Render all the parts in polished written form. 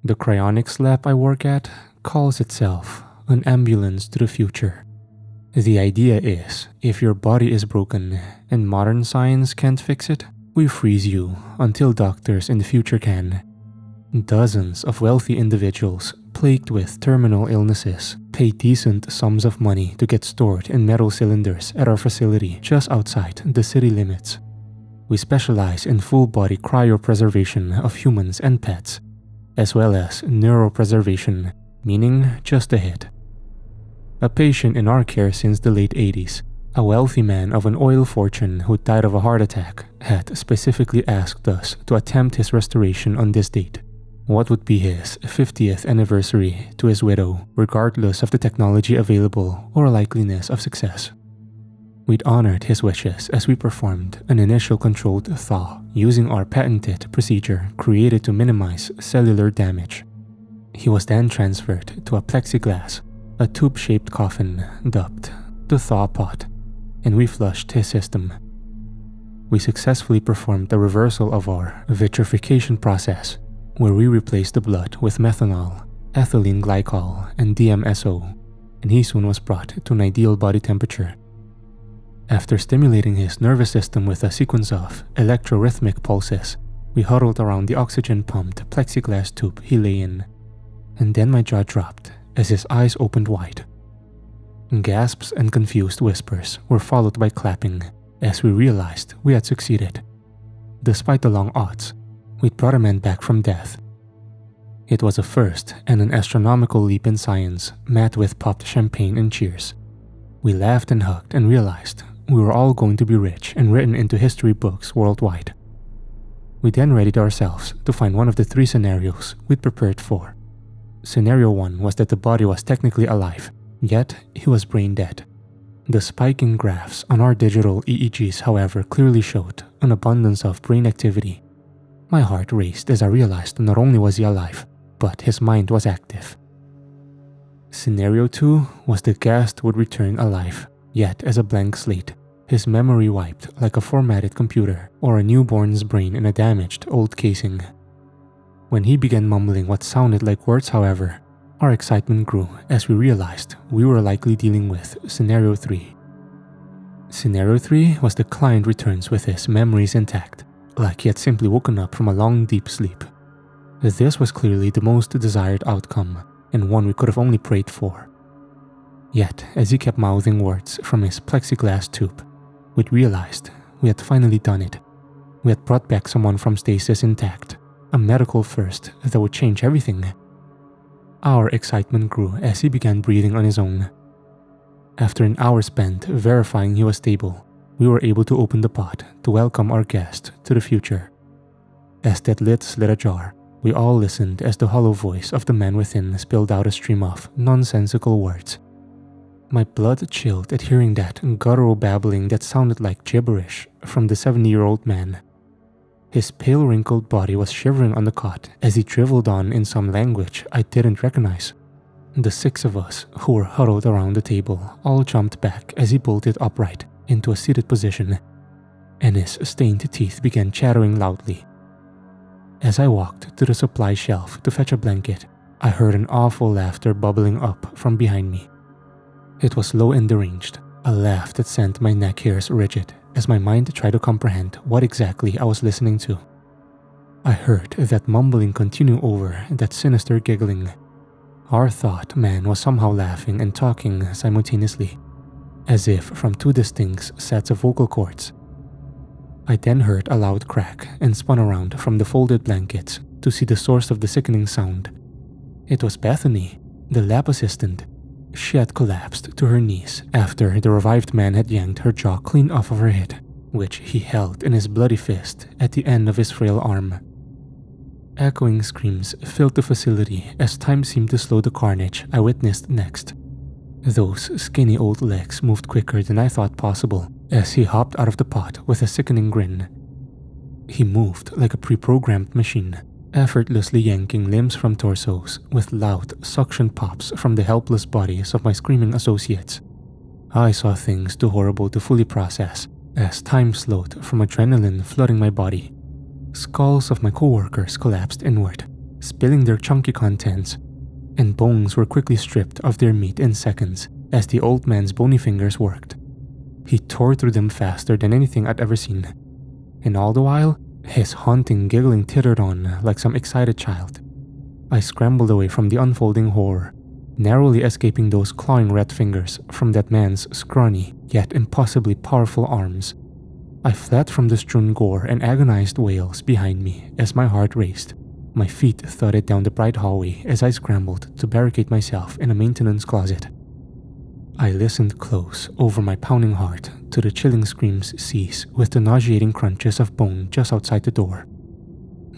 The cryonics lab I work at calls itself an ambulance to the future. The idea is, if your body is broken and modern science can't fix it, we freeze you until doctors in the future can. Dozens of wealthy individuals plagued with terminal illnesses pay decent sums of money to get stored in metal cylinders at our facility just outside the city limits. We specialize in full-body cryopreservation of humans and pets, as well as neuropreservation, meaning just a hit. A patient in our care since the late 80s, a wealthy man of an oil fortune who died of a heart attack, had specifically asked us to attempt his restoration on this date. What would be his 50th anniversary to his widow, regardless of the technology available or likeliness of success. We'd honored his wishes as we performed an initial controlled thaw using our patented procedure created to minimize cellular damage. He was then transferred to a plexiglass, a tube-shaped coffin dubbed the thaw pot, and we flushed his system. We successfully performed the reversal of our vitrification process, where we replaced the blood with methanol, ethylene glycol, and DMSO, and he soon was brought to an ideal body temperature. After stimulating his nervous system with a sequence of electrorhythmic pulses, we huddled around the oxygen-pumped plexiglass tube he lay in, and then my jaw dropped as his eyes opened wide. Gasps and confused whispers were followed by clapping as we realized we had succeeded. Despite the long odds, we'd brought a man back from death. It was a first and an astronomical leap in science, met with popped champagne and cheers. We laughed and hugged and realized we were all going to be rich and written into history books worldwide. We then readied ourselves to find one of the 3 scenarios we'd prepared for. Scenario 1 was that the body was technically alive, yet he was brain dead. The spiking graphs on our digital EEGs, however, clearly showed an abundance of brain activity. My heart raced as I realized not only was he alive, but his mind was active. Scenario 2 was the guest would return alive, yet as a blank slate, his memory wiped like a formatted computer or a newborn's brain in a damaged old casing. When he began mumbling what sounded like words, however, our excitement grew as we realized we were likely dealing with Scenario 3. Scenario 3 was the client returns with his memories intact, like he had simply woken up from a long deep sleep. This was clearly the most desired outcome, and one we could have only prayed for. Yet, as he kept mouthing words from his plexiglass tube, we'd realized we had finally done it. We had brought back someone from stasis intact, a medical first that would change everything. Our excitement grew as he began breathing on his own. After an hour spent verifying he was stable, we were able to open the pot to welcome our guest to the future. As that lid slid ajar, we all listened as the hollow voice of the man within spilled out a stream of nonsensical words. My blood chilled at hearing that guttural babbling that sounded like gibberish from the 70-year-old man. His pale wrinkled body was shivering on the cot as he dribbled on in some language I didn't recognize. The 6 of us who were huddled around the table all jumped back as he bolted upright into a seated position, and his stained teeth began chattering loudly. As I walked to the supply shelf to fetch a blanket, I heard an awful laughter bubbling up from behind me. It was low and deranged, a laugh that sent my neck hairs rigid as my mind tried to comprehend what exactly I was listening to. I heard that mumbling continue over that sinister giggling. Our thought man was somehow laughing and talking simultaneously, as if from 2 distinct sets of vocal cords. I then heard a loud crack and spun around from the folded blankets to see the source of the sickening sound. It was Bethany, the lab assistant. She had collapsed to her knees after the revived man had yanked her jaw clean off of her head, which he held in his bloody fist at the end of his frail arm. Echoing screams filled the facility as time seemed to slow the carnage I witnessed next. Those skinny old legs moved quicker than I thought possible as he hopped out of the pot with a sickening grin. He moved like a pre-programmed machine, effortlessly yanking limbs from torsos with loud suction pops from the helpless bodies of my screaming associates. I saw things too horrible to fully process as time slowed from adrenaline flooding my body. Skulls of my coworkers collapsed inward, spilling their chunky contents, and bones were quickly stripped of their meat in seconds as the old man's bony fingers worked. He tore through them faster than anything I'd ever seen, and all the while, his haunting giggling tittered on like some excited child. I scrambled away from the unfolding horror, narrowly escaping those clawing red fingers from that man's scrawny yet impossibly powerful arms. I fled from the strewn gore and agonized wails behind me as my heart raced. My feet thudded down the bright hallway as I scrambled to barricade myself in a maintenance closet. I listened close over my pounding heart to the chilling screams cease with the nauseating crunches of bone just outside the door.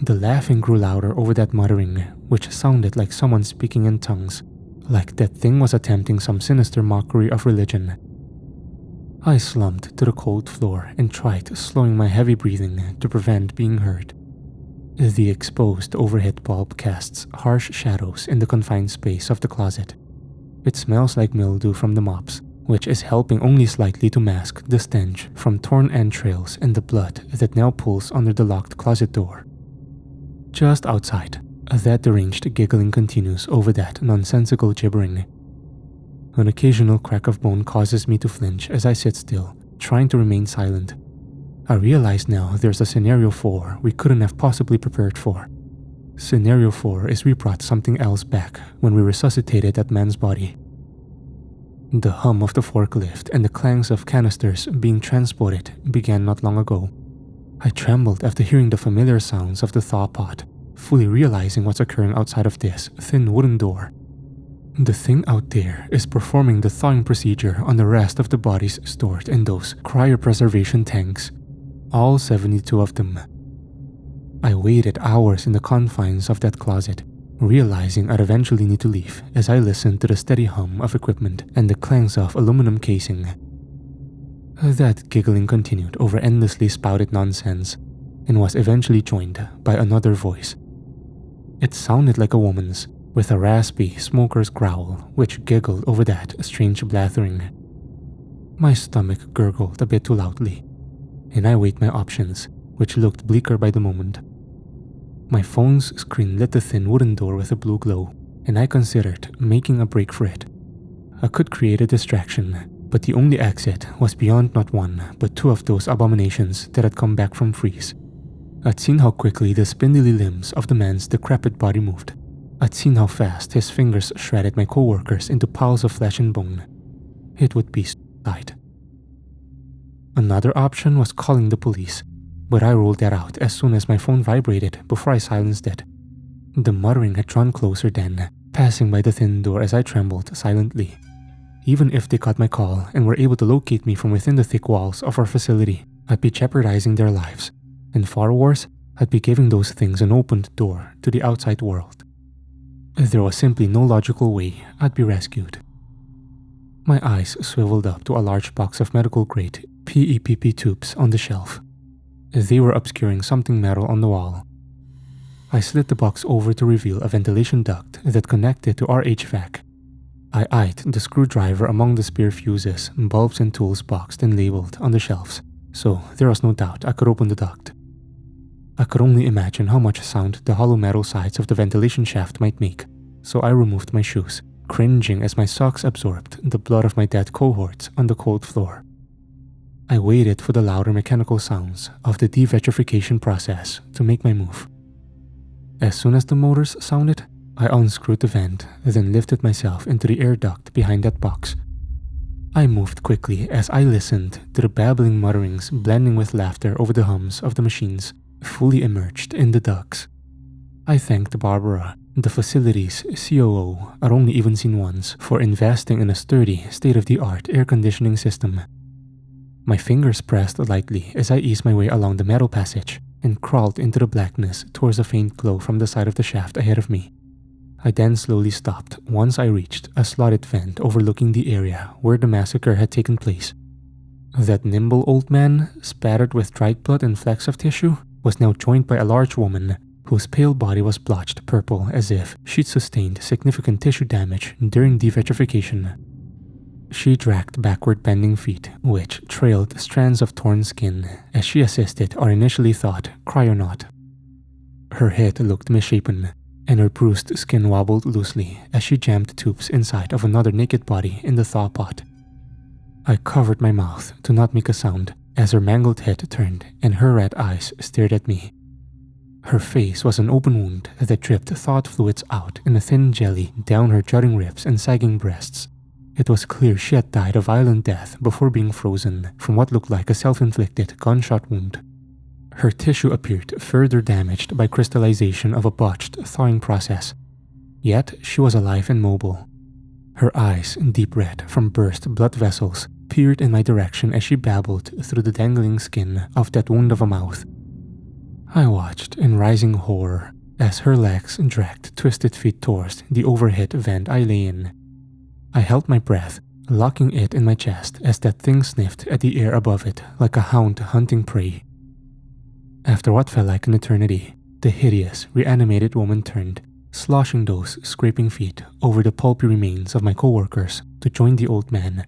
The laughing grew louder over that muttering, which sounded like someone speaking in tongues, like that thing was attempting some sinister mockery of religion. I slumped to the cold floor and tried slowing my heavy breathing to prevent being heard. The exposed overhead bulb casts harsh shadows in the confined space of the closet. It smells like mildew from the mops, which is helping only slightly to mask the stench from torn entrails and the blood that now pools under the locked closet door. Just outside, that deranged giggling continues over that nonsensical gibbering. An occasional crack of bone causes me to flinch as I sit still, trying to remain silent. I realize now there's a Scenario 4 we couldn't have possibly prepared for. Scenario 4 is we brought something else back when we resuscitated that man's body. The hum of the forklift and the clangs of canisters being transported began not long ago. I trembled after hearing the familiar sounds of the thaw pot, fully realizing what's occurring outside of this thin wooden door. The thing out there is performing the thawing procedure on the rest of the bodies stored in those cryopreservation tanks. All 72 of them. I waited hours in the confines of that closet, realizing I'd eventually need to leave as I listened to the steady hum of equipment and the clangs of aluminum casing. That giggling continued over endlessly spouted nonsense and was eventually joined by another voice. It sounded like a woman's, with a raspy smoker's growl which giggled over that strange blathering. My stomach gurgled a bit too loudly, and I weighed my options, which looked bleaker by the moment. My phone's screen lit the thin wooden door with a blue glow, and I considered making a break for it. I could create a distraction, but the only exit was beyond not one but two of those abominations that had come back from freeze. I'd seen how quickly the spindly limbs of the man's decrepit body moved. I'd seen how fast his fingers shredded my co-workers into piles of flesh and bone. It would be suicide. Another option was calling the police, but I ruled that out as soon as my phone vibrated before I silenced it. The muttering had drawn closer then, passing by the thin door as I trembled silently. Even if they got my call and were able to locate me from within the thick walls of our facility, I'd be jeopardizing their lives, and far worse, I'd be giving those things an opened door to the outside world. There was simply no logical way I'd be rescued. My eyes swiveled up to a large box of medical-grade PEPP tubes on the shelf. They were obscuring something metal on the wall. I slid the box over to reveal a ventilation duct that connected to our HVAC. I eyed the screwdriver among the spare fuses, bulbs and tools boxed and labeled on the shelves, so there was no doubt I could open the duct. I could only imagine how much sound the hollow metal sides of the ventilation shaft might make, so I removed my shoes, cringing as my socks absorbed the blood of my dead cohorts on the cold floor. I waited for the louder mechanical sounds of the devitrification process to make my move. As soon as the motors sounded, I unscrewed the vent, then lifted myself into the air duct behind that box. I moved quickly as I listened to the babbling mutterings blending with laughter over the hums of the machines, fully immersed in the ducts. I thanked Barbara, the facility's COO, I'd only even seen once, for investing in a sturdy, state-of-the-art air conditioning system. My fingers pressed lightly as I eased my way along the metal passage and crawled into the blackness towards a faint glow from the side of the shaft ahead of me. I then slowly stopped once I reached a slotted vent overlooking the area where the massacre had taken place. That nimble old man, spattered with dried blood and flecks of tissue, was now joined by a large woman whose pale body was blotched purple as if she'd sustained significant tissue damage during devitrification. She dragged backward bending feet, which trailed strands of torn skin as she assisted our initially thought cryonaut. Her head looked misshapen, and her bruised skin wobbled loosely as she jammed tubes inside of another naked body in the thaw pot. I covered my mouth to not make a sound as her mangled head turned and her red eyes stared at me. Her face was an open wound that dripped thawed fluids out in a thin jelly down her jutting ribs and sagging breasts. It was clear she had died a violent death before being frozen from what looked like a self-inflicted gunshot wound. Her tissue appeared further damaged by crystallization of a botched thawing process. Yet she was alive and mobile. Her eyes, deep red from burst blood vessels, peered in my direction as she babbled through the dangling skin of that wound of a mouth. I watched in rising horror as her legs dragged twisted feet towards the overhead vent I lay in. I held my breath, locking it in my chest as that thing sniffed at the air above it like a hound hunting prey. After what felt like an eternity, the hideous, reanimated woman turned, sloshing those scraping feet over the pulpy remains of my co-workers to join the old man.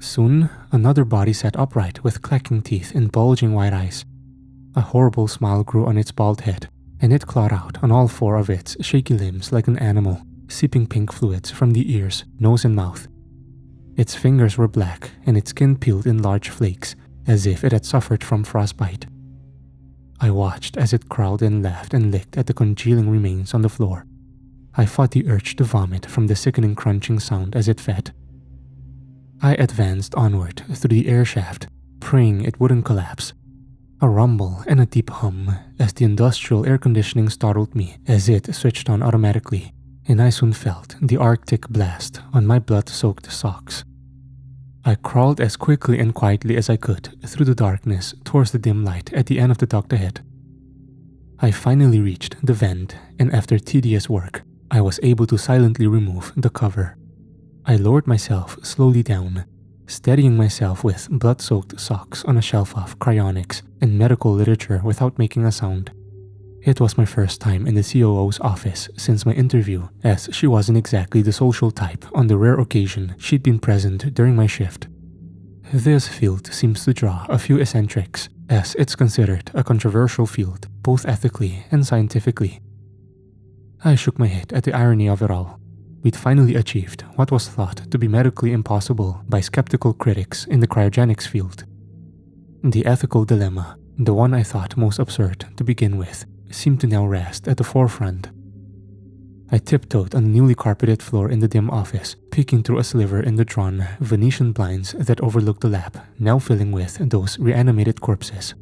Soon, another body sat upright with clacking teeth and bulging white eyes. A horrible smile grew on its bald head, and it clawed out on all four of its shaky limbs like an animal, seeping pink fluids from the ears, nose and mouth. Its fingers were black and its skin peeled in large flakes, as if it had suffered from frostbite. I watched as it crawled and laughed and licked at the congealing remains on the floor. I fought the urge to vomit from the sickening crunching sound as it fed. I advanced onward through the air shaft, praying it wouldn't collapse. A rumble and a deep hum as the industrial air conditioning startled me as it switched on automatically, and I soon felt the Arctic blast on my blood-soaked socks. I crawled as quickly and quietly as I could through the darkness towards the dim light at the end of the duct ahead. I finally reached the vent, and after tedious work, I was able to silently remove the cover. I lowered myself slowly down, steadying myself with blood-soaked socks on a shelf of cryonics and medical literature without making a sound. It was my first time in the COO's office since my interview, as she wasn't exactly the social type on the rare occasion she'd been present during my shift. This field seems to draw a few eccentrics, as it's considered a controversial field, both ethically and scientifically. I shook my head at the irony of it all. We'd finally achieved what was thought to be medically impossible by skeptical critics in the cryogenics field. The ethical dilemma, the one I thought most absurd to begin with, seemed to now rest at the forefront. I tiptoed on the newly carpeted floor in the dim office, peeking through a sliver in the drawn Venetian blinds that overlooked the lab, now filling with those reanimated corpses.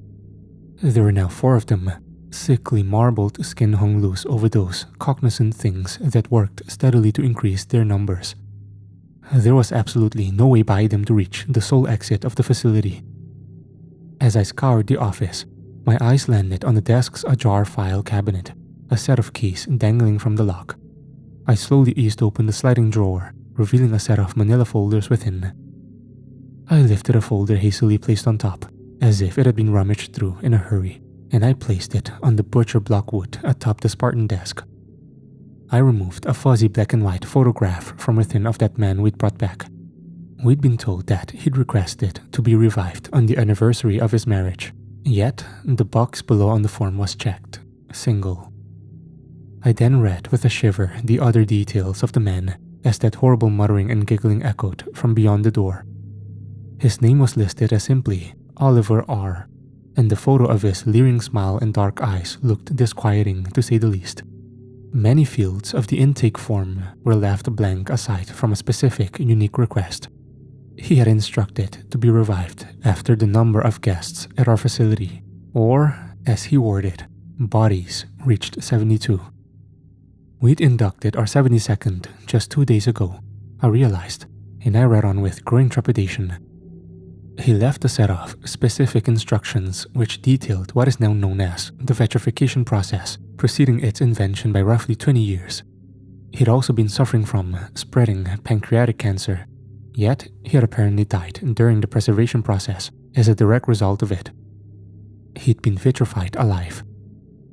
There were now 4 of them. Sickly marbled skin hung loose over those cognizant things that worked steadily to increase their numbers. There was absolutely no way by them to reach the sole exit of the facility. As I scoured the office, my eyes landed on the desk's ajar file cabinet, a set of keys dangling from the lock. I slowly eased open the sliding drawer, revealing a set of manila folders within. I lifted a folder hastily placed on top, as if it had been rummaged through in a hurry, and I placed it on the butcher block wood atop the Spartan desk. I removed a fuzzy black and white photograph from within of that man we'd brought back. We'd been told that he'd requested to be revived on the anniversary of his marriage, yet the box below on the form was checked, single. I then read with a shiver the other details of the man as that horrible muttering and giggling echoed from beyond the door. His name was listed as simply Oliver R., and the photo of his leering smile and dark eyes looked disquieting to say the least. Many fields of the intake form were left blank aside from a specific, unique request. He had instructed to be revived after the number of guests at our facility, or, as he worded, bodies reached 72. We'd inducted our 72nd just 2 days ago, I realized, and I read on with growing trepidation. He left a set of specific instructions which detailed what is now known as the vitrification process, preceding its invention by roughly 20 years. He'd also been suffering from spreading pancreatic cancer, yet he had apparently died during the preservation process as a direct result of it. He'd been vitrified alive.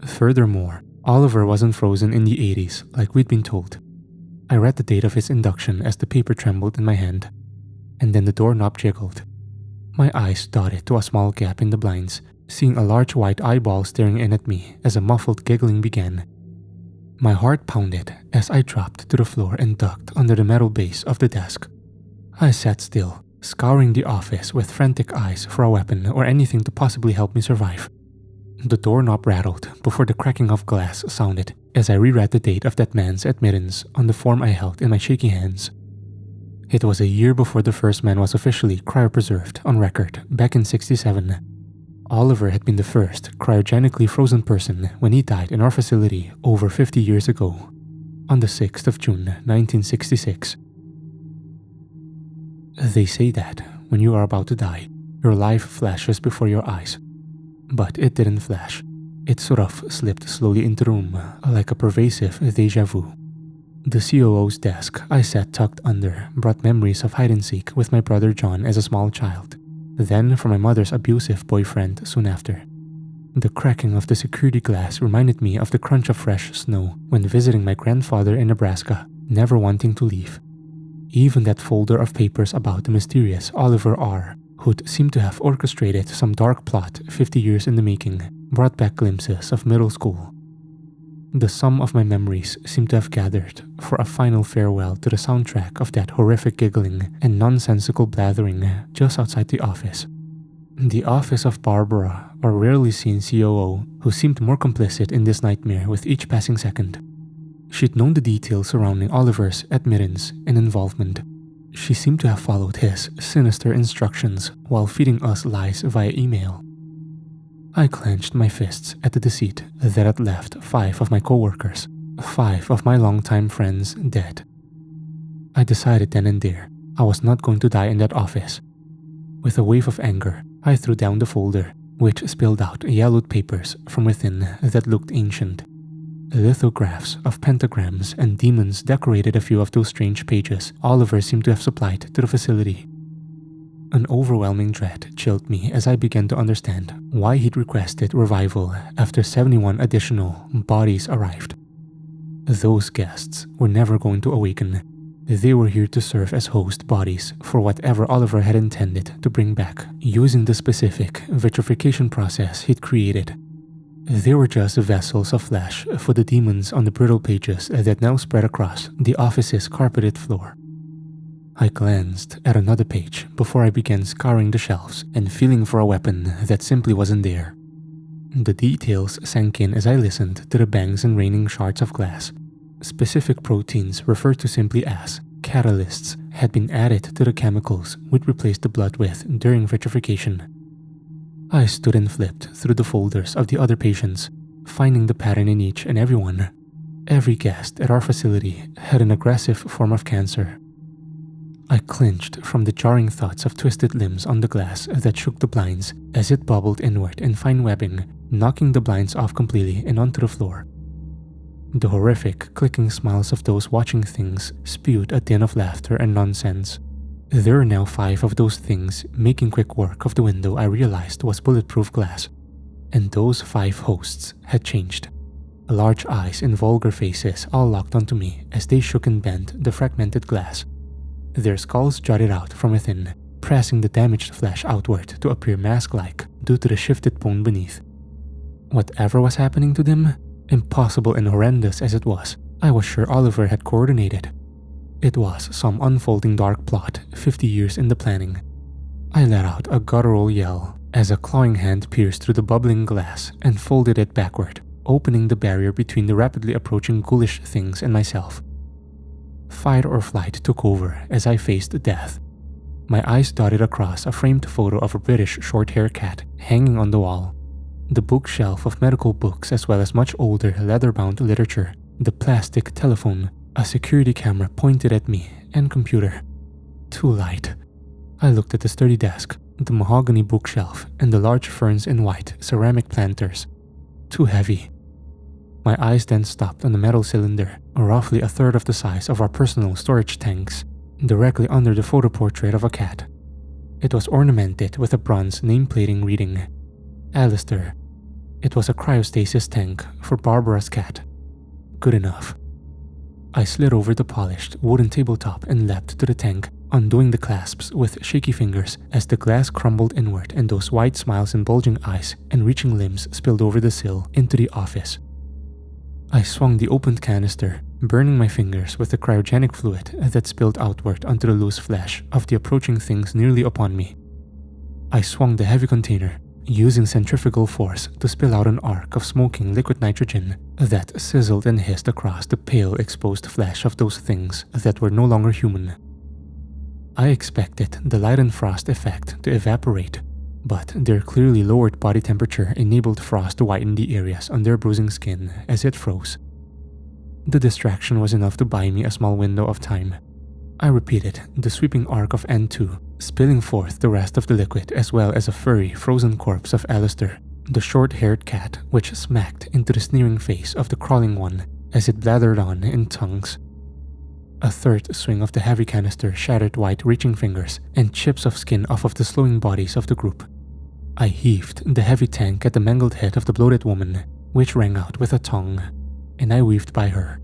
Furthermore, Oliver wasn't frozen in the 80s like we'd been told. I read the date of his induction as the paper trembled in my hand, and then the doorknob jiggled. My eyes dotted to a small gap in the blinds, seeing a large white eyeball staring in at me as a muffled giggling began. My heart pounded as I dropped to the floor and ducked under the metal base of the desk. I sat still, scouring the office with frantic eyes for a weapon or anything to possibly help me survive. The doorknob rattled before the cracking of glass sounded as I reread the date of that man's admittance on the form I held in my shaky hands. It was a year before the first man was officially cryopreserved on record back in '67. Oliver had been the first cryogenically frozen person when he died in our facility over 50 years ago, on the 6th of June 1966. They say that when you are about to die, your life flashes before your eyes. But it didn't flash. It sort of slipped slowly into the room, like a pervasive déjà vu. The COO's desk I sat tucked under brought memories of hide-and-seek with my brother John as a small child, then from my mother's abusive boyfriend soon after. The cracking of the security glass reminded me of the crunch of fresh snow when visiting my grandfather in Nebraska, never wanting to leave. Even that folder of papers about the mysterious Oliver R., who'd seemed to have orchestrated some dark plot 50 years in the making, brought back glimpses of middle school. The sum of my memories seemed to have gathered for a final farewell to the soundtrack of that horrific giggling and nonsensical blathering just outside the office. The office of Barbara, our rarely seen COO, who seemed more complicit in this nightmare with each passing second. She'd known the details surrounding Oliver's admittance and involvement. She seemed to have followed his sinister instructions while feeding us lies via email. I clenched my fists at the deceit that had left 5 of my coworkers, 5 of my longtime friends dead. I decided then and there I was not going to die in that office. With a wave of anger, I threw down the folder, which spilled out yellowed papers from within that looked ancient. Lithographs of pentagrams and demons decorated a few of those strange pages Oliver seemed to have supplied to the facility. An overwhelming dread chilled me as I began to understand why he'd requested revival after 71 additional bodies arrived. Those guests were never going to awaken. They were here to serve as host bodies for whatever Oliver had intended to bring back using the specific vitrification process he'd created. They were just vessels of flesh for the demons on the brittle pages that now spread across the office's carpeted floor. I glanced at another page before I began scouring the shelves and feeling for a weapon that simply wasn't there. The details sank in as I listened to the bangs and raining shards of glass. Specific proteins referred to simply as catalysts had been added to the chemicals we'd replaced the blood with during vitrification. I stood and flipped through the folders of the other patients, finding the pattern in each and every one. Every guest at our facility had an aggressive form of cancer. I clinched from the jarring thoughts of twisted limbs on the glass that shook the blinds as it bubbled inward in fine webbing, knocking the blinds off completely and onto the floor. The horrific, clicking smiles of those watching things spewed a din of laughter and nonsense. There were now 5 of those things making quick work of the window I realized was bulletproof glass. And those 5 hosts had changed. Large eyes and vulgar faces all locked onto me as they shook and bent the fragmented glass. Their skulls jutted out from within, pressing the damaged flesh outward to appear mask-like due to the shifted bone beneath. Whatever was happening to them, impossible and horrendous as it was, I was sure Oliver had coordinated. It was some unfolding dark plot 50 years in the planning. I let out a guttural yell as a clawing hand pierced through the bubbling glass and folded it backward, opening the barrier between the rapidly approaching ghoulish things and myself. Fight or flight took over as I faced death. My eyes dotted across a framed photo of a British short-haired cat hanging on the wall, the bookshelf of medical books as well as much older leather-bound literature, the plastic telephone, a security camera pointed at me, and computer. Too light. I looked at the sturdy desk, the mahogany bookshelf, and the large ferns in white ceramic planters. Too heavy. My eyes then stopped on the metal cylinder, roughly a third of the size of our personal storage tanks, directly under the photo portrait of a cat. It was ornamented with a bronze nameplating reading, Alistair. It was a cryostasis tank for Barbara's cat. Good enough. I slid over the polished wooden tabletop and leapt to the tank, undoing the clasps with shaky fingers as the glass crumbled inward and those wide smiles and bulging eyes and reaching limbs spilled over the sill into the office. I swung the opened canister, burning my fingers with the cryogenic fluid that spilled outward onto the loose flesh of the approaching things nearly upon me. I swung the heavy container, using centrifugal force to spill out an arc of smoking liquid nitrogen that sizzled and hissed across the pale exposed flesh of those things that were no longer human. I expected the light and frost effect to evaporate, but their clearly lowered body temperature enabled frost to whiten the areas on their bruising skin as it froze. The distraction was enough to buy me a small window of time. I repeated the sweeping arc of N2, spilling forth the rest of the liquid as well as a furry, frozen corpse of Alistair, the short-haired cat which smacked into the sneering face of the crawling one as it blathered on in tongues. A third swing of the heavy canister shattered white reaching fingers and chips of skin off of the slowing bodies of the group. I heaved the heavy tank at the mangled head of the bloated woman, which rang out with a tongue, and I weaved by her.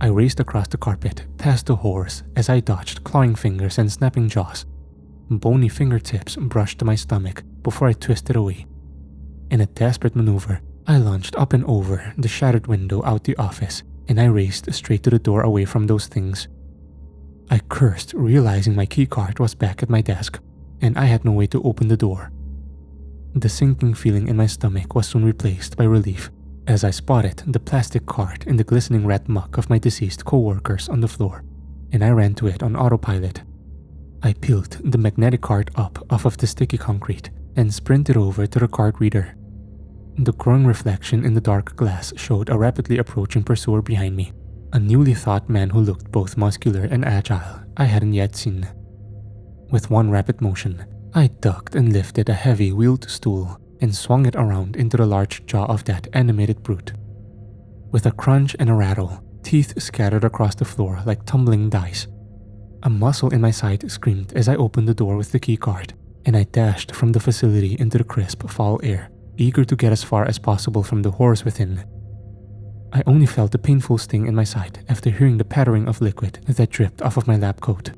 I raced across the carpet, past the horse as I dodged clawing fingers and snapping jaws. Bony fingertips brushed my stomach before I twisted away. In a desperate maneuver, I launched up and over the shattered window out the office, and I raced straight to the door away from those things. I cursed, realizing my keycard was back at my desk, and I had no way to open the door. The sinking feeling in my stomach was soon replaced by relief as I spotted the plastic cart in the glistening red muck of my deceased co-workers on the floor, and I ran to it on autopilot. I peeled the magnetic cart up off of the sticky concrete and sprinted over to the card reader. The growing reflection in the dark glass showed a rapidly approaching pursuer behind me, a newly thought man who looked both muscular and agile I hadn't yet seen. With one rapid motion, I ducked and lifted a heavy wheeled stool and swung it around into the large jaw of that animated brute. With a crunch and a rattle, teeth scattered across the floor like tumbling dice. A muscle in my side screamed as I opened the door with the keycard, and I dashed from the facility into the crisp fall air, eager to get as far as possible from the horrors within. I only felt the painful sting in my side after hearing the pattering of liquid that dripped off of my lab coat.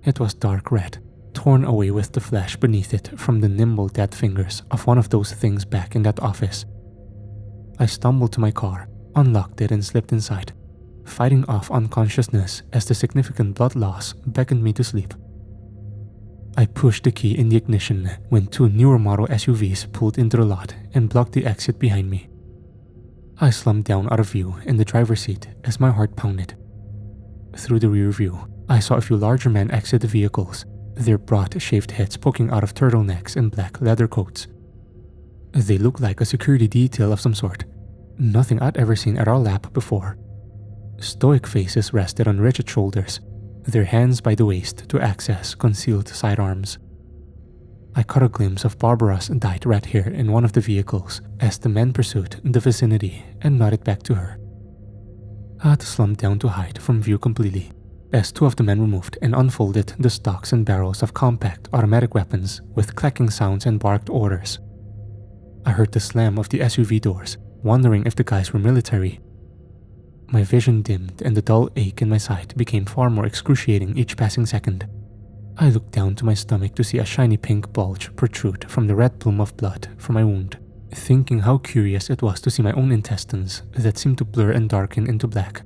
It was dark red, torn away with the flesh beneath it from the nimble dead fingers of one of those things back in that office. I stumbled to my car, unlocked it and slipped inside, fighting off unconsciousness as the significant blood loss beckoned me to sleep. I pushed the key in the ignition when two newer model SUVs pulled into the lot and blocked the exit behind me. I slumped down out of view in the driver's seat as my heart pounded. Through the rear view, I saw a few larger men exit the vehicles, their broad shaved heads poking out of turtlenecks and black leather coats. They looked like a security detail of some sort, nothing I'd ever seen at our lab before. Stoic faces rested on rigid shoulders, their hands by the waist to access concealed sidearms. I caught a glimpse of Barbara's dyed red hair in one of the vehicles as the men pursued the vicinity and nodded back to her. I'd slumped down to hide from view completely as two of the men removed and unfolded the stocks and barrels of compact automatic weapons with clacking sounds and barked orders. I heard the slam of the SUV doors, wondering if the guys were military. My vision dimmed and the dull ache in my side became far more excruciating each passing second. I looked down to my stomach to see a shiny pink bulge protrude from the red plume of blood from my wound, thinking how curious it was to see my own intestines that seemed to blur and darken into black.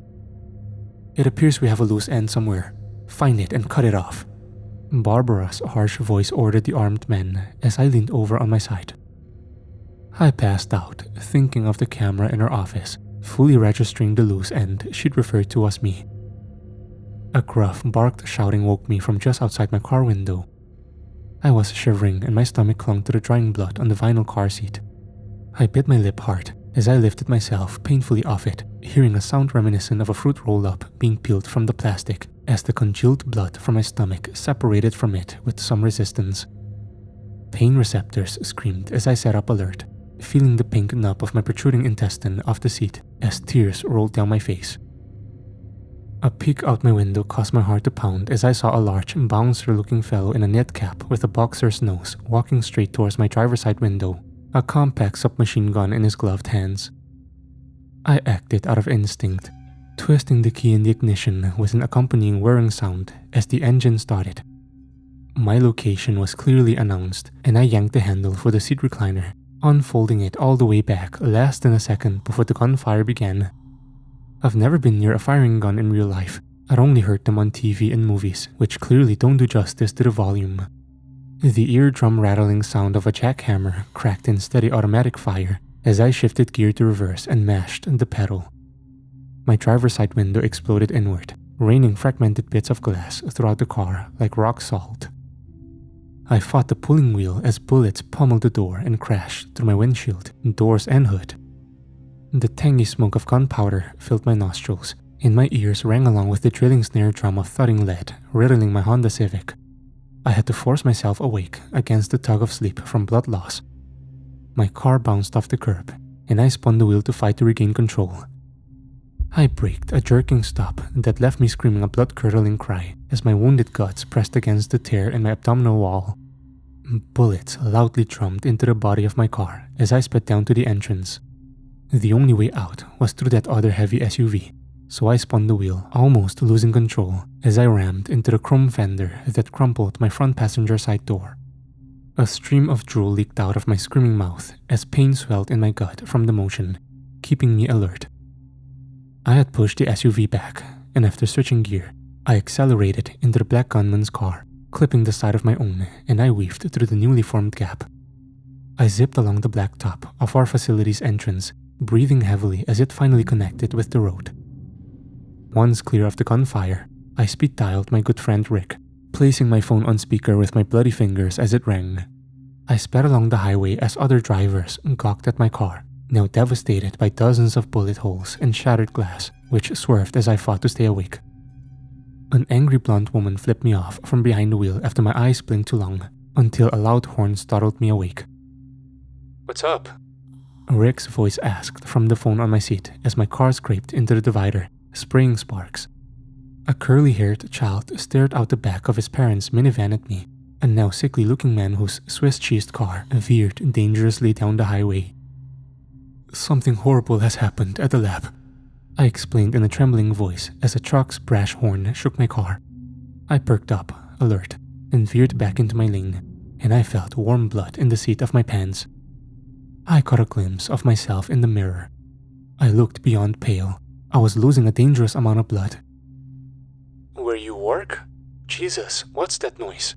"It appears we have a loose end somewhere. Find it and cut it off." Barbara's harsh voice ordered the armed men as I leaned over on my side. I passed out, thinking of the camera in her office, fully registering the loose end she'd referred to as me. A gruff, barked shouting woke me from just outside my car window. I was shivering and my stomach clung to the drying blood on the vinyl car seat. I bit my lip hard as I lifted myself painfully off it, hearing a sound reminiscent of a fruit roll-up being peeled from the plastic as the congealed blood from my stomach separated from it with some resistance. Pain receptors screamed as I sat up alert, feeling the pink nub of my protruding intestine off the seat as tears rolled down my face. A peek out my window caused my heart to pound as I saw a large, bouncer-looking fellow in a knit cap with a boxer's nose walking straight towards my driver's side window, a compact submachine gun in his gloved hands. I acted out of instinct, twisting the key in the ignition with an accompanying whirring sound as the engine started. My location was clearly announced, and I yanked the handle for the seat recliner, unfolding it all the way back less than a second before the gunfire began. I've never been near a firing gun in real life. I'd only heard them on TV and movies, which clearly don't do justice to the volume. The eardrum rattling sound of a jackhammer cracked in steady automatic fire as I shifted gear to reverse and mashed the pedal. My driver's side window exploded inward, raining fragmented bits of glass throughout the car like rock salt. I fought the pulling wheel as bullets pummeled the door and crashed through my windshield, doors and hood. The tangy smoke of gunpowder filled my nostrils, and my ears rang along with the drilling snare drum of thudding lead riddling my Honda Civic. I had to force myself awake against the tug of sleep from blood loss. My car bounced off the curb, and I spun the wheel to fight to regain control. I braked a jerking stop that left me screaming a blood-curdling cry as my wounded guts pressed against the tear in my abdominal wall. Bullets loudly drummed into the body of my car as I sped down to the entrance. The only way out was through that other heavy SUV, so I spun the wheel, almost losing control as I rammed into the chrome fender that crumpled my front passenger side door. A stream of drool leaked out of my screaming mouth as pain swelled in my gut from the motion, keeping me alert. I had pushed the SUV back, and after switching gear, I accelerated into the black gunman's car, clipping the side of my own, and I weaved through the newly formed gap. I zipped along the blacktop of our facility's entrance, breathing heavily as it finally connected with the road. Once clear of the gunfire, I speed-dialed my good friend Rick, placing my phone on speaker with my bloody fingers as it rang. I sped along the highway as other drivers gawked at my car, now devastated by dozens of bullet holes and shattered glass, which swerved as I fought to stay awake. An angry blonde woman flipped me off from behind the wheel after my eyes blinked too long, until a loud horn startled me awake. "What's up?" Rick's voice asked from the phone on my seat as my car scraped into the divider, spraying sparks. A curly-haired child stared out the back of his parents' minivan at me, a now sickly-looking man whose Swiss-cheesed car veered dangerously down the highway. "Something horrible has happened at the lab," I explained in a trembling voice as a truck's brash horn shook my car. I perked up, alert, and veered back into my lane, and I felt warm blood in the seat of my pants. I caught a glimpse of myself in the mirror. I looked beyond pale. I was losing a dangerous amount of blood. "Where you work? Jesus, what's that noise?"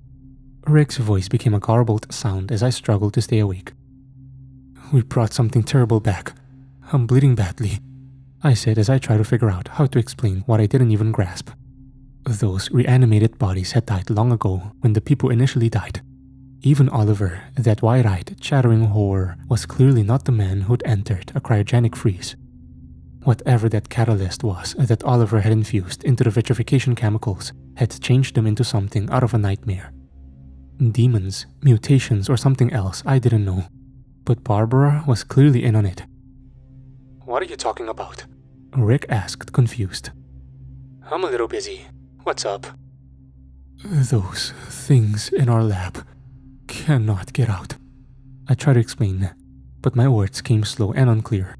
Rick's voice became a garbled sound as I struggled to stay awake. "We brought something terrible back. I'm bleeding badly," I said as I tried to figure out how to explain what I didn't even grasp. Those reanimated bodies had died long ago when the people initially died. Even Oliver, that wide-eyed, chattering horror, was clearly not the man who'd entered a cryogenic freeze. Whatever that catalyst was that Oliver had infused into the vitrification chemicals had changed them into something out of a nightmare. Demons, mutations, or something else I didn't know. But Barbara was clearly in on it. "What are you talking about?" Rick asked, confused. "I'm a little busy. What's up?" "Those things in our lab cannot get out," I tried to explain, but my words came slow and unclear.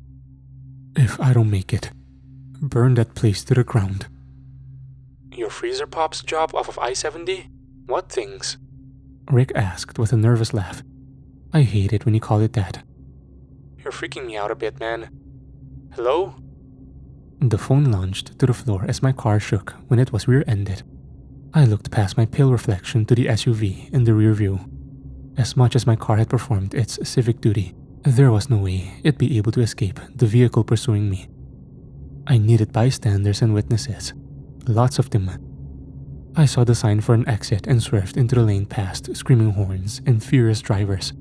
"If I don't make it, burn that place to the ground." "Your freezer pop's job off of I-70? What things?" Rick asked with a nervous laugh. I hate it when you call it that. "You're freaking me out a bit, man. Hello?" The phone launched to the floor as my car shook when it was rear-ended. I looked past my pale reflection to the SUV in the rear view. As much as my car had performed its civic duty, there was no way it'd be able to escape the vehicle pursuing me. I needed bystanders and witnesses. Lots of them. I saw the sign for an exit and swerved into the lane past screaming horns and furious drivers.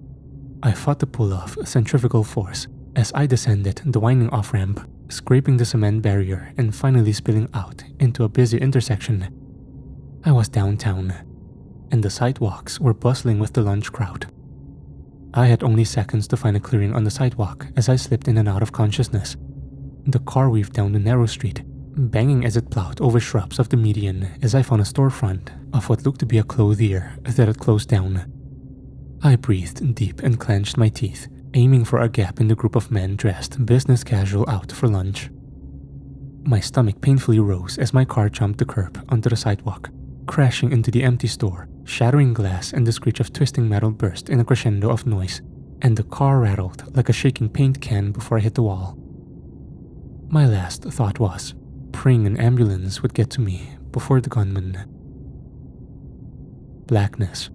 I fought the pull-off centrifugal force as I descended the winding off-ramp, scraping the cement barrier and finally spilling out into a busy intersection. I was downtown, and the sidewalks were bustling with the lunch crowd. I had only seconds to find a clearing on the sidewalk as I slipped in and out of consciousness. The car weaved down the narrow street, banging as it plowed over shrubs of the median as I found a storefront of what looked to be a clothier that had closed down. I breathed deep and clenched my teeth, aiming for a gap in the group of men dressed business casual out for lunch. My stomach painfully rose as my car jumped the curb onto the sidewalk, crashing into the empty store, shattering glass and the screech of twisting metal burst in a crescendo of noise and the car rattled like a shaking paint can before I hit the wall. My last thought was praying an ambulance would get to me before the gunman. Blackness.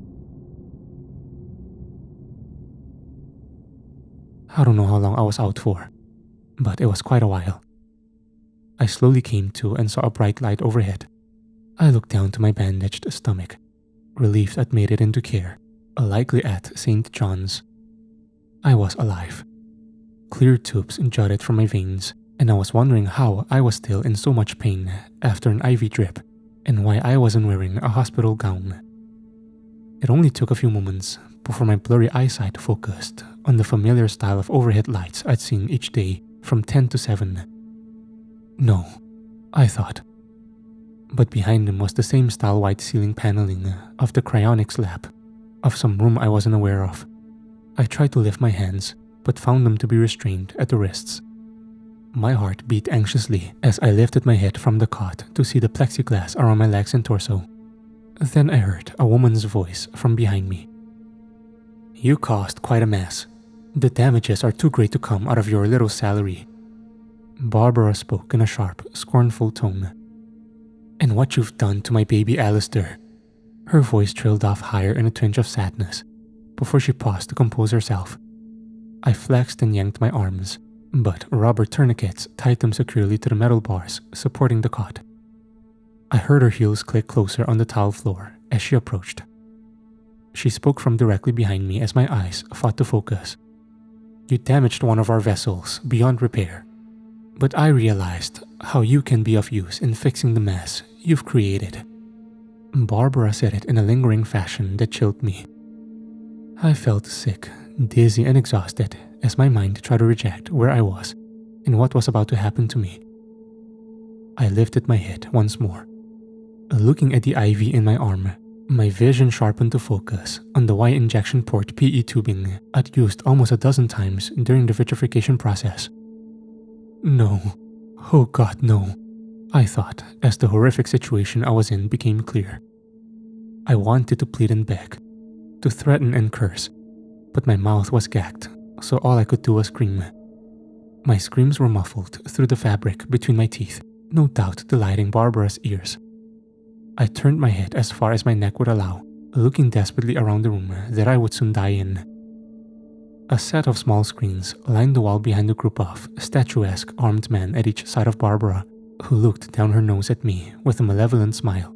I don't know how long I was out for, but it was quite a while. I slowly came to and saw a bright light overhead. I looked down to my bandaged stomach, relieved I'd made it into care, likely at St. John's. I was alive. Clear tubes jutted from my veins, and I was wondering how I was still in so much pain after an IV drip, and why I wasn't wearing a hospital gown. It only took a few moments before my blurry eyesight focused on the familiar style of overhead lights I'd seen each day from 10 to 7. No, I thought. But behind them was the same style white ceiling paneling of the cryonics lab, of some room I wasn't aware of. I tried to lift my hands, but found them to be restrained at the wrists. My heart beat anxiously as I lifted my head from the cot to see the plexiglass around my legs and torso. Then I heard a woman's voice from behind me. "You caused quite a mess. The damages are too great to come out of your little salary." Barbara spoke in a sharp, scornful tone. "And what you've done to my baby Alistair." Her voice trailed off higher in a twinge of sadness, before she paused to compose herself. I flexed and yanked my arms, but rubber tourniquets tied them securely to the metal bars supporting the cot. I heard her heels click closer on the tile floor as she approached. She spoke from directly behind me as my eyes fought to focus. "You damaged one of our vessels beyond repair, but I realized how you can be of use in fixing the mess you've created." Barbara said it in a lingering fashion that chilled me. I felt sick, dizzy and exhausted as my mind tried to reject where I was and what was about to happen to me. I lifted my head once more. Looking at the IV in my arm, my vision sharpened to focus on the Y injection port PE tubing I'd used almost a dozen times during the vitrification process. No. Oh God, no, I thought as the horrific situation I was in became clear. I wanted to plead and beg, to threaten and curse, but my mouth was gagged, so all I could do was scream. My screams were muffled through the fabric between my teeth, no doubt delighting Barbara's ears. I turned my head as far as my neck would allow, looking desperately around the room that I would soon die in. A set of small screens lined the wall behind a group of statuesque armed men at each side of Barbara, who looked down her nose at me with a malevolent smile.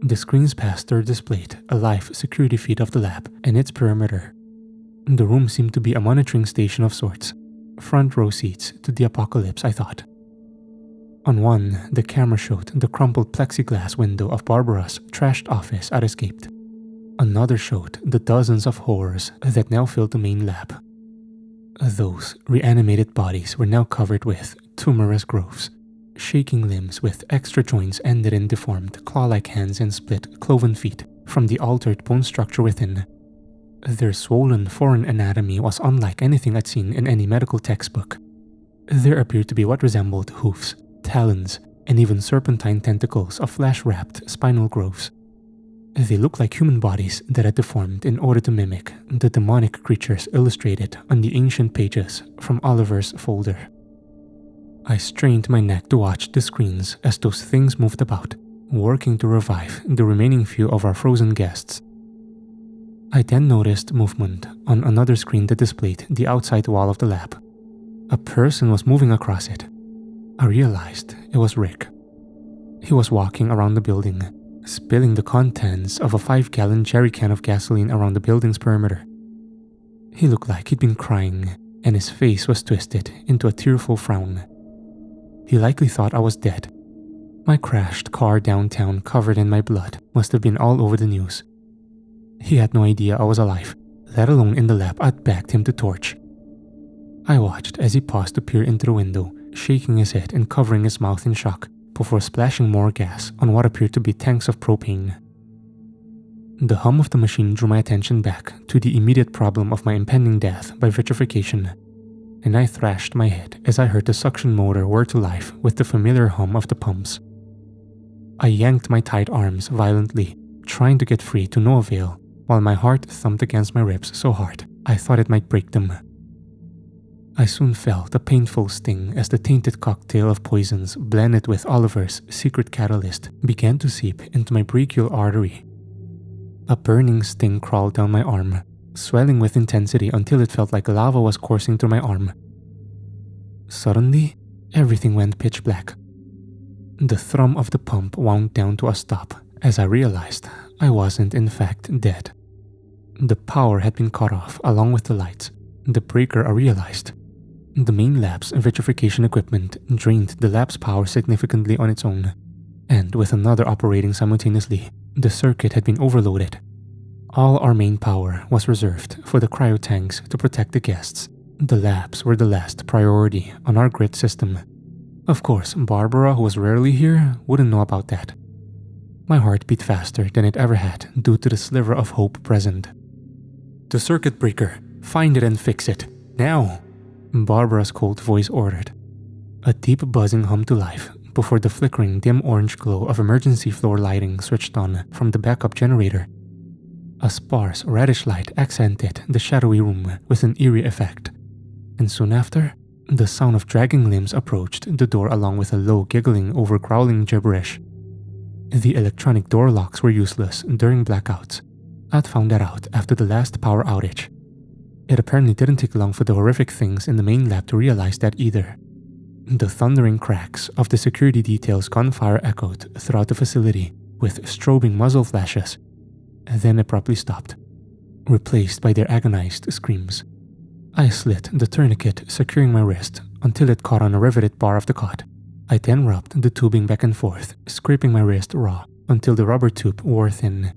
The screens past her displayed a live security feed of the lab and its perimeter. The room seemed to be a monitoring station of sorts, front row seats to the apocalypse, I thought. On one, the camera showed the crumpled plexiglass window of Barbara's trashed office I'd escaped. Another showed the dozens of horrors that now filled the main lab. Those reanimated bodies were now covered with tumorous growths, shaking limbs with extra joints ended in deformed claw-like hands and split cloven feet from the altered bone structure within. Their swollen foreign anatomy was unlike anything I'd seen in any medical textbook. There appeared to be what resembled hoofs, talons, and even serpentine tentacles of flesh-wrapped spinal growths. They looked like human bodies that had deformed in order to mimic the demonic creatures illustrated on the ancient pages from Oliver's folder. I strained my neck to watch the screens as those things moved about, working to revive the remaining few of our frozen guests. I then noticed movement on another screen that displayed the outside wall of the lab. A person was moving across it. I realized it was Rick. He was walking around the building, spilling the contents of a 5-gallon jerry can of gasoline around the building's perimeter. He looked like he'd been crying, and his face was twisted into a tearful frown. He likely thought I was dead. My crashed car downtown covered in my blood must have been all over the news. He had no idea I was alive, let alone in the lab I'd begged him to torch. I watched as he paused to peer into the window, shaking his head and covering his mouth in shock, before splashing more gas on what appeared to be tanks of propane. The hum of the machine drew my attention back to the immediate problem of my impending death by vitrification, and I thrashed my head as I heard the suction motor whir to life with the familiar hum of the pumps. I yanked my tight arms violently, trying to get free to no avail, while my heart thumped against my ribs so hard I thought it might break them. I soon felt a painful sting as the tainted cocktail of poisons blended with Oliver's secret catalyst began to seep into my brachial artery. A burning sting crawled down my arm, swelling with intensity until it felt like lava was coursing through my arm. Suddenly, everything went pitch black. The thrum of the pump wound down to a stop as I realized I wasn't in fact dead. The power had been cut off along with the lights. The breaker I realized. The main lab's vitrification equipment drained the lab's power significantly on its own, and with another operating simultaneously, the circuit had been overloaded. All our main power was reserved for the cryo tanks to protect the guests. The labs were the last priority on our grid system. Of course, Barbara, who was rarely here, wouldn't know about that. My heart beat faster than it ever had due to the sliver of hope present. "The circuit breaker, find it and fix it, now!" Barbara's cold voice ordered. A deep buzzing hummed to life before the flickering dim orange glow of emergency floor lighting switched on from the backup generator. A sparse reddish light accented the shadowy room with an eerie effect, and soon after, the sound of dragging limbs approached the door along with a low giggling over growling gibberish. The electronic door locks were useless during blackouts. I'd found that out after the last power outage. It apparently didn't take long for the horrific things in the main lab to realize that either. The thundering cracks of the security detail's gunfire echoed throughout the facility with strobing muzzle flashes, then abruptly stopped, replaced by their agonized screams. I slit the tourniquet securing my wrist until it caught on a riveted bar of the cot. I then rubbed the tubing back and forth, scraping my wrist raw until the rubber tube wore thin.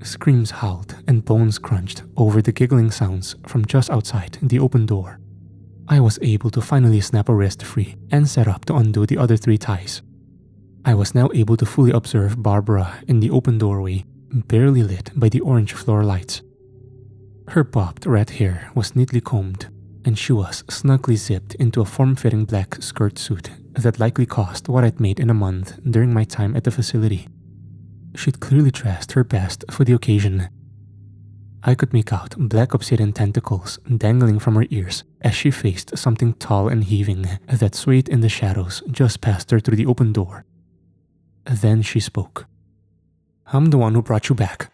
Screams howled and bones crunched over the giggling sounds from just outside the open door. I was able to finally snap a wrist free and set up to undo the other 3 ties. I was now able to fully observe Barbara in the open doorway, barely lit by the orange floor lights. Her bobbed red hair was neatly combed, and she was snugly zipped into a form-fitting black skirt suit that likely cost what I'd made in a month during my time at the facility. She'd clearly dressed her best for the occasion. I could make out black obsidian tentacles dangling from her ears as she faced something tall and heaving that swayed in the shadows just past her through the open door. Then she spoke. "I'm the one who brought you back,"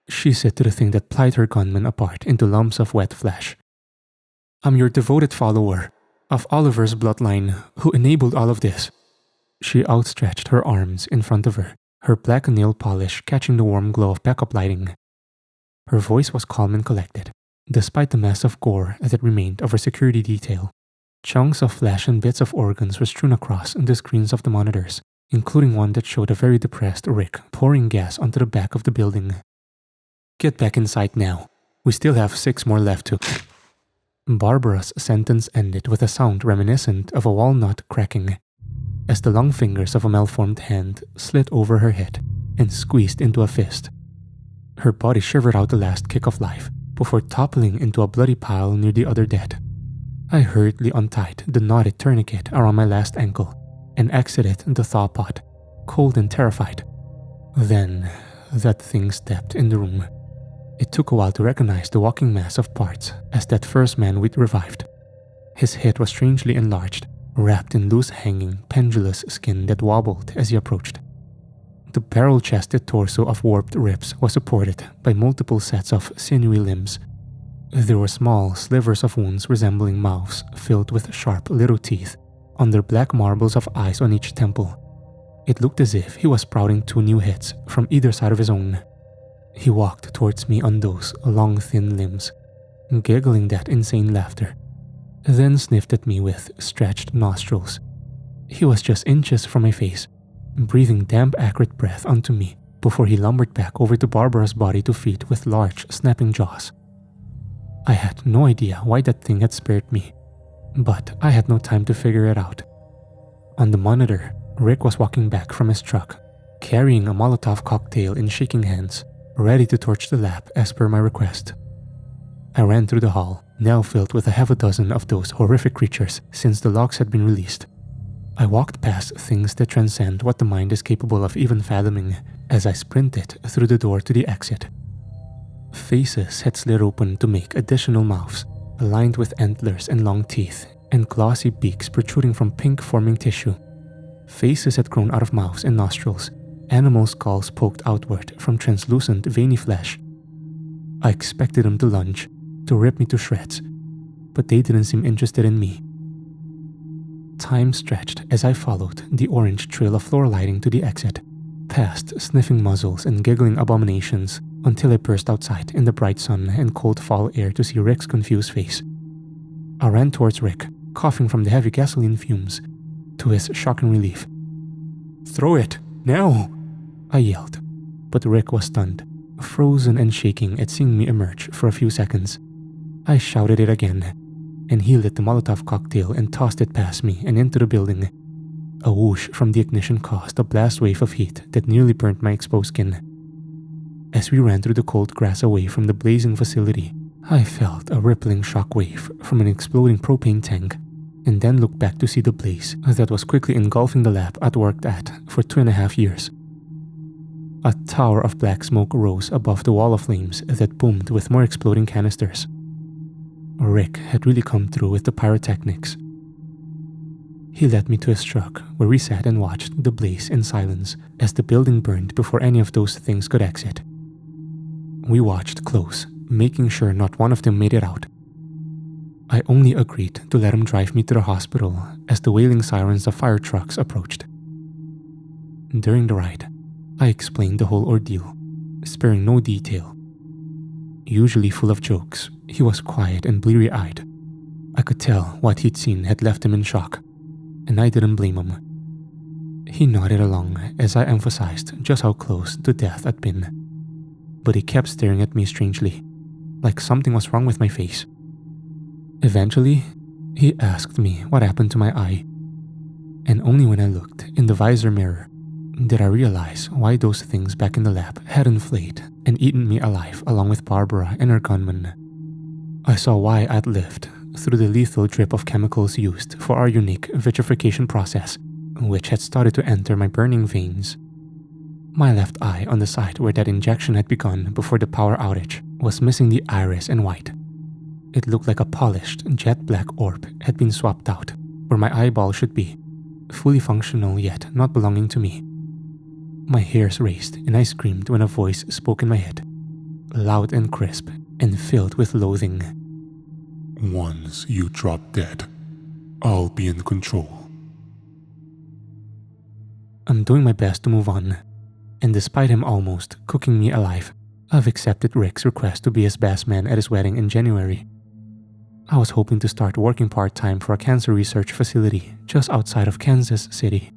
she said to the thing that plied her gunmen apart into lumps of wet flesh. "I'm your devoted follower of Oliver's bloodline who enabled all of this." She outstretched her arms in front of her black nail polish catching the warm glow of backup lighting. Her voice was calm and collected, despite the mess of gore that remained of her security detail. Chunks of flesh and bits of organs were strewn across the screens of the monitors, including one that showed a very depressed Rick pouring gas onto the back of the building. "Get back inside now. We still have 6 more left to..." Barbara's sentence ended with a sound reminiscent of a walnut cracking, as the long fingers of a malformed hand slid over her head and squeezed into a fist. Her body shivered out the last kick of life before toppling into a bloody pile near the other dead. I hurriedly untied the knotted tourniquet around my last ankle and exited the thaw pot, cold and terrified. Then, that thing stepped in the room. It took a while to recognize the walking mass of parts as that first man we'd revived. His head was strangely enlarged, wrapped in loose-hanging, pendulous skin that wobbled as he approached. The barrel-chested torso of warped ribs was supported by multiple sets of sinewy limbs. There were small slivers of wounds resembling mouths filled with sharp little teeth, under black marbles of eyes on each temple. It looked as if he was sprouting 2 new heads from either side of his own. He walked towards me on those long thin limbs, giggling that insane laughter, then sniffed at me with stretched nostrils. He was just inches from my face, breathing damp acrid breath onto me before he lumbered back over to Barbara's body to feed with large snapping jaws. I had no idea why that thing had spared me, but I had no time to figure it out. On the monitor, Rick was walking back from his truck, carrying a Molotov cocktail in shaking hands, ready to torch the lab as per my request. I ran through the hall, now filled with a half a dozen of those horrific creatures since the logs had been released. I walked past things that transcend what the mind is capable of even fathoming as I sprinted through the door to the exit. Faces had slid open to make additional mouths, lined with antlers and long teeth, and glossy beaks protruding from pink-forming tissue. Faces had grown out of mouths and nostrils. Animal skulls poked outward from translucent, veiny flesh. I expected them to lunge, to rip me to shreds, but they didn't seem interested in me. Time stretched as I followed the orange trail of floor lighting to the exit, past sniffing muzzles and giggling abominations, until I burst outside in the bright sun and cold fall air to see Rick's confused face. I ran towards Rick, coughing from the heavy gasoline fumes. To his shocking relief, "Throw it, now!" I yelled, but Rick was stunned, frozen and shaking at seeing me emerge for a few seconds. I shouted it again, and he lit the Molotov cocktail and tossed it past me and into the building. A whoosh from the ignition caused a blast wave of heat that nearly burnt my exposed skin. As we ran through the cold grass away from the blazing facility, I felt a rippling shockwave from an exploding propane tank, and then looked back to see the blaze that was quickly engulfing the lab I'd worked at for 2.5 years. A tower of black smoke rose above the wall of flames that boomed with more exploding canisters. Rick had really come through with the pyrotechnics. He led me to his truck, where we sat and watched the blaze in silence as the building burned before any of those things could exit. We watched close, making sure not one of them made it out. I only agreed to let him drive me to the hospital as the wailing sirens of fire trucks approached. During the ride, I explained the whole ordeal, sparing no detail. Usually full of jokes, he was quiet and bleary-eyed. I could tell what he'd seen had left him in shock, and I didn't blame him. He nodded along as I emphasized just how close to death I'd been, but he kept staring at me strangely, like something was wrong with my face. Eventually, he asked me what happened to my eye, and only when I looked in the visor mirror did I realize why those things back in the lab had inflated and eaten me alive along with Barbara and her gunman. I saw why I'd lived through the lethal drip of chemicals used for our unique vitrification process, which had started to enter my burning veins. My left eye, on the side where that injection had begun before the power outage, was missing the iris and white. It looked like a polished, jet-black orb had been swapped out where my eyeball should be, fully functional yet not belonging to me. My hairs raised and I screamed when a voice spoke in my head, loud and crisp and filled with loathing. "Once you drop dead, I'll be in control." I'm doing my best to move on, and despite him almost cooking me alive, I've accepted Rick's request to be his best man at his wedding in January. I was hoping to start working part-time for a cancer research facility just outside of Kansas City,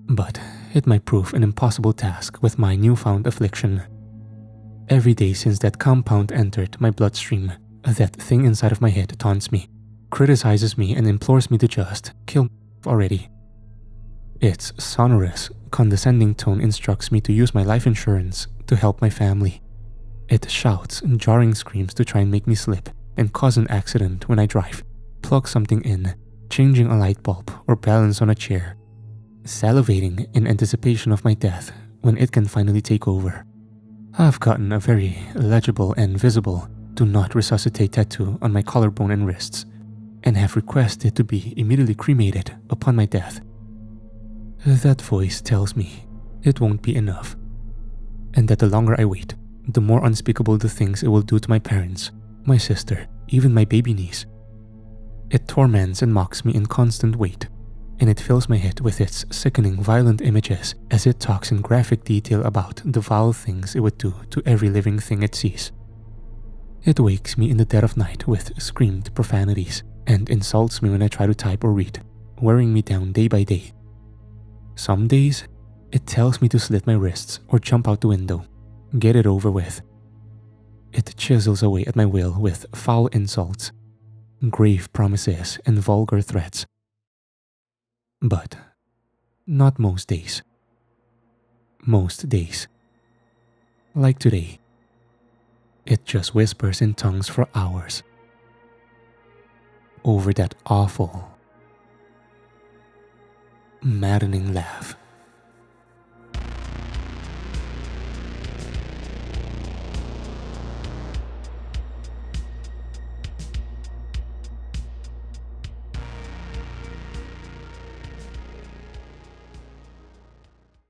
but it might prove an impossible task with my newfound affliction. Every day since that compound entered my bloodstream, that thing inside of my head taunts me, criticizes me, and implores me to just kill already. Its sonorous, condescending tone instructs me to use my life insurance to help my family. It shouts jarring screams to try and make me slip and cause an accident when I drive, plug something in, changing a light bulb, or balance on a chair, salivating in anticipation of my death when it can finally take over. I've gotten a very legible and visible "do not resuscitate" tattoo on my collarbone and wrists, and have requested to be immediately cremated upon my death. That voice tells me it won't be enough, and that the longer I wait, the more unspeakable the things it will do to my parents, my sister, even my baby niece. It torments and mocks me in constant wait, and it fills my head with its sickening, violent images as it talks in graphic detail about the vile things it would do to every living thing it sees. It wakes me in the dead of night with screamed profanities and insults me when I try to type or read, wearing me down day by day. Some days, it tells me to slit my wrists or jump out the window, get it over with. It chisels away at my will with foul insults, grave promises, and vulgar threats. But not most days. Most days, like today, it just whispers in tongues for hours over that awful, maddening laugh.